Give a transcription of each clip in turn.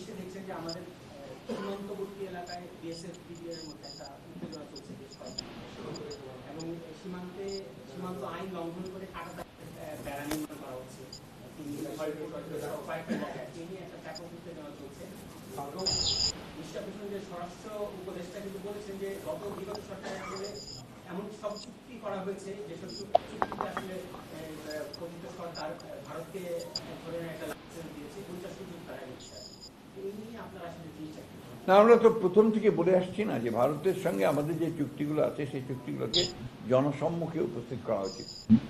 নিশ্চয়ই দেখছেন যে আমাদের সীমান্তবর্তী এলাকায় বিএসএফ বিডিআর এর মধ্যে একটা উত্তেজনা চলছে বেশ কয়েকদিন এবং সীমান্ত আইন লঙ্ঘন করে কাটা বেড়া নির্মাণ করা হচ্ছে কয়েকটা জায়গায় এই নিয়ে একটা ব্যাপক উত্তেজনা চলছে। যে স্বরাষ্ট্র উপদেষ্টা কিন্তু বলেছেন যে বিগত সরকারের আমলে এমন সব চুক্তি করা হয়েছে যেসব চুক্তিতে আসলে কথিত সরকার ভারতকে এক ধরনের একটা লাইসেন্স দিয়েছে, ওইটা সুযোগ তারা নিচ্ছে। এই নিয়ে আপনারা আসলে জিনিসটা না, আমরা তো প্রথম থেকে বলে আসছি না যে ভারতের সঙ্গে আমাদের যে চুক্তিগুলো আছে সেই চুক্তিগুলোকে জনসম্মুখে উপস্থিত করা উচিত।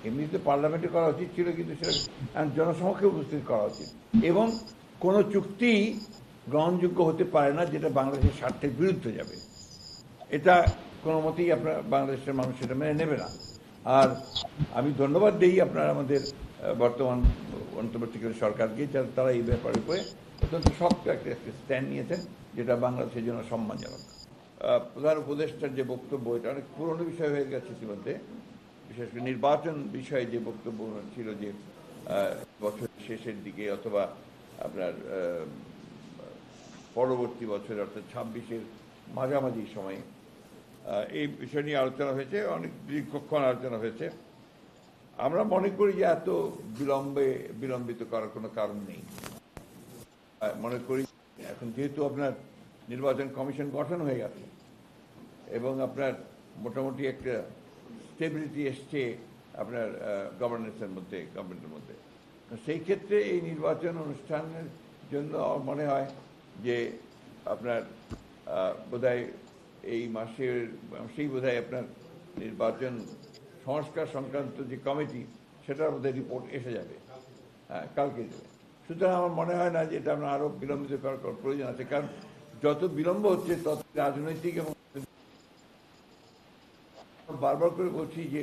এমনিতে পার্লামেন্টে করা উচিত ছিল, কিন্তু সেটা জনসম্মুখে উপস্থিত করা উচিত। এবং কোনো চুক্তি গ্রহণযোগ্য হতে পারে না যেটা বাংলাদেশের স্বার্থের বিরুদ্ধে যাবে। এটা কোনো মতেই আপনার বাংলাদেশের মানুষ সেটা মেনে নেবে না। আর আমি ধন্যবাদ দিই আপনারা আমাদের বর্তমান অন্তর্বর্তীকালীন সরকারকে, তারা এই ব্যাপারে করে অত্যন্ত শক্ত একটা স্ট্যান্ড নিয়েছেন, যেটা বাংলাদেশের জন্য সম্মানজনক। প্রধান উপদেষ্টার যে বক্তব্য, এটা অনেক পুরনো বিষয় হয়ে গেছে ইতিমধ্যে। বিশেষ করে নির্বাচন বিষয়ে যে বক্তব্য ছিল যে বছর শেষের দিকে অথবা আপনার পরবর্তী বছর অর্থাৎ 26-এর মাঝামাঝি সময়ে এই বিষয় নিয়ে আলোচনা হয়েছে, অনেক দীর্ঘক্ষণ আলোচনা হয়েছে। আমরা মনে করি যে এত বিলম্বিত করার কোনো কারণ নেই। মনে করি এখন যেহেতু আপনার নির্বাচন কমিশন গঠন হয়ে গেছে এবং আপনার মোটামুটি একটা স্টেবিলিটি এসছে আপনার গভর্নেন্সের মধ্যে, গভর্নমেন্টের মধ্যে, সেই ক্ষেত্রে এই নির্বাচন অনুষ্ঠানের জন্য মনে হয় যে আপনার বোধহয় এই মাসেই বোধহয় আপনার নির্বাচন সংস্কার সংক্রান্ত যে কমিটি, সেটার মধ্যে রিপোর্ট এসে যাবে, কালকে যাবে। সুতরাং আমার মনে হয় না যে এটা আমরা আরও বিলম্বিত করার প্রয়োজন আছে, কারণ যত বিলম্ব হচ্ছে তত রাজনৈতিক এবং বারবার করে বলছি যে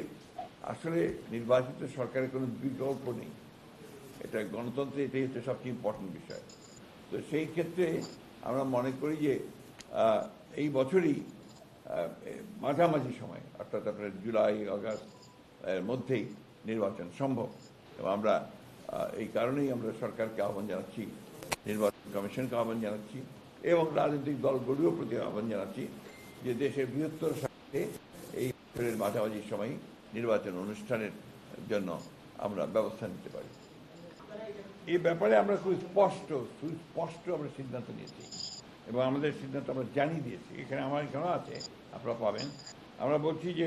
আসলে নির্বাচিত সরকারের কোনো বিকল্প নেই। এটা গণতন্ত্রে এটাই হচ্ছে সবচেয়ে ইম্পর্টেন্ট বিষয়। তো সেই ক্ষেত্রে আমরা মনে করি যে এই বছরই মাঝামাঝি সময় অর্থাৎ আপনার জুলাই আগস্ট এর মধ্যেই নির্বাচন সম্ভব। এবং আমরা এই কারণেই আমরা সরকারকে আহ্বান জানাচ্ছি, নির্বাচন কমিশনকে আহ্বান জানাচ্ছি এবং রাজনৈতিক দলগুলিও প্রতি আহ্বান জানাচ্ছি যে দেশের বৃহত্তর স্বার্থে এই বছরের মাঝামাঝি সময় নির্বাচন অনুষ্ঠানের জন্য আমরা ব্যবস্থা নিতে পারি। এই ব্যাপারে আমরা সুস্পষ্ট আমরা সিদ্ধান্ত নিয়েছি এবং আমাদের সিদ্ধান্ত আমরা জানিয়ে দিয়েছি। এখানে আমার এখানেও আছে, আপনারা পাবেন। আমরা বলছি যে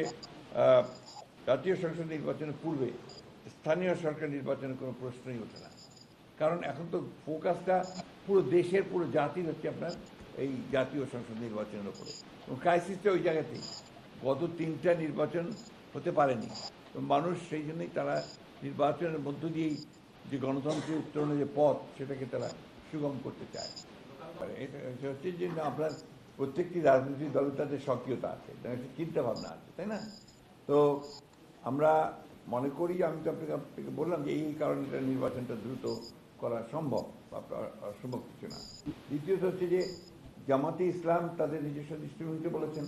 জাতীয় সংসদ নির্বাচনের পূর্বে স্থানীয় সরকার নির্বাচনের কোনো প্রশ্নই ওঠে না, কারণ এখন তো ফোকাসটা পুরো দেশের, পুরো জাতির হচ্ছে আপনার এই জাতীয় সংসদ নির্বাচনের উপরে, এবং ক্রাইসিসটা ওই জায়গাতেই। গত 3টা নির্বাচন হতে পারেনি, মানুষ সেই জন্যই তারা নির্বাচনের মধ্য দিয়েই যে গণতন্ত্রের উত্তরণের যে পথ, সেটাকে তারা সুগম করতে চায়। এটা হচ্ছে যে আপনার প্রত্যেকটি রাজনৈতিক দলের তাদের সক্রিয়তা আছে, তাদের চিন্তা ভাবনা আছে, তাই না? তো আমরা মনে করি, আমি তো আপনাকে বললাম যে এই কারণে নির্বাচনটা দ্রুত করা সম্ভব, অসম্ভব কিছু না। দ্বিতীয়ত হচ্ছে যে জামাতে ইসলাম তাদের নিজস্ব দৃষ্টিভঙ্গিতে বলেছেন,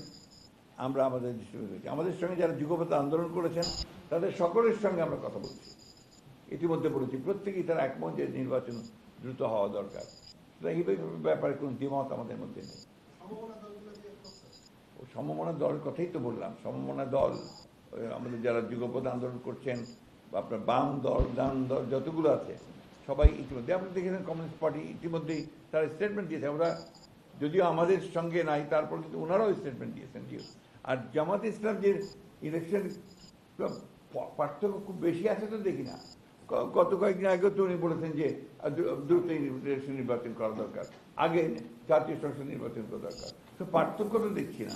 আমরা আমাদের দৃষ্টিভঙ্গি, আমাদের সঙ্গে যারা যুগপথ আন্দোলন করেছেন তাদের সকলের সঙ্গে আমরা কথা বলছি, ইতিমধ্যে বলেছি, প্রত্যেকেই তারা একমত যে নির্বাচন দ্রুত হওয়া দরকার। এই ব্যাপারে কোনো দ্বিমত আমাদের মধ্যে নেই। সমমনা দলের কথাই তো বললাম, সমমনা দল আমাদের যারা যুগপথ আন্দোলন করছেন, বা আপনার বাম দল, ডান দল যতগুলো আছে, সবাই ইতিমধ্যে আপনি দেখেছেন কমিউনিস্ট পার্টি ইতিমধ্যেই তারা স্টেটমেন্ট দিয়েছে। আমরা যদিও আমাদের সঙ্গে নাই, তারপর কিন্তু ওনারাও স্টেটমেন্ট দিয়েছেন। আর জামাত ইসলাম যে ইলেকশন পার্থক্য খুব বেশি আছে তো দেখি না। গত কয়েকদিন আগেও তো উনি বলেছেন যে দ্রুত নির্বাচন করা দরকার, আগে জাতীয় সংসদ নির্বাচন করা দরকার। তো পার্থক্য তো দেখছি না।